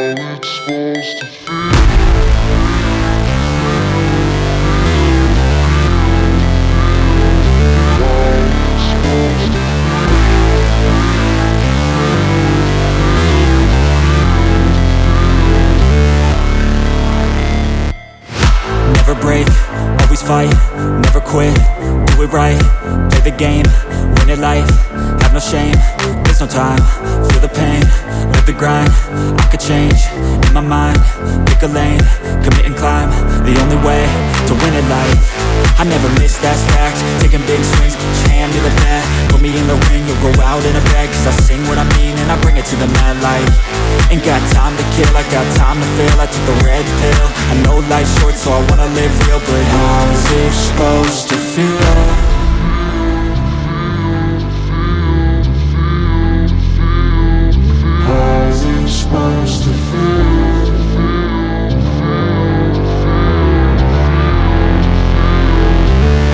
Never break, always fight, never quit, do it right, play the game, win it life, have no shame, there's no time, feel the pain, live the grind, I could change, in my mind, pick a lane, commit and climb, the only way to win it life. I never miss, that's fact, taking big swings, hand me the bat, put me in the ring, you'll go out in a bag, cause I sing what I mean and I bring it to the mad light. Ain't got time to kill, I got time to feel, I took the red pill, I know life's short so I wanna live real, but how's it supposed to feel? How's it supposed to feel?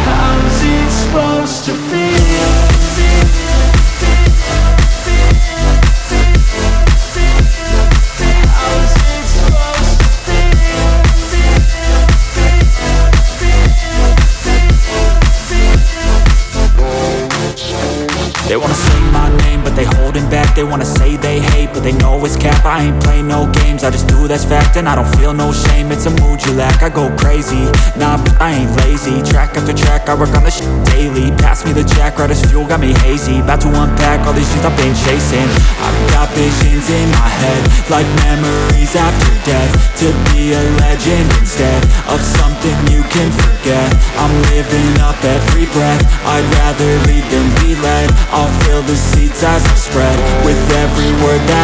How's it supposed to feel? They wanna say my name, but they holding back. They wanna say they hate, but they know it's cap. I ain't play no games, I just do that's fact. And I don't feel no shame, it's a mood you lack. I go crazy, nah, but I ain't lazy. Track after track, I work on this shit daily. Pass me the jack, right as fuel, got me hazy. About to unpack all these things I've been chasing. I've got visions in my head, like memories after death. To be a legend instead of something you can forget. I'm living up every breath, I'd rather lead than be led. I'll fill the seats as I spread with every word that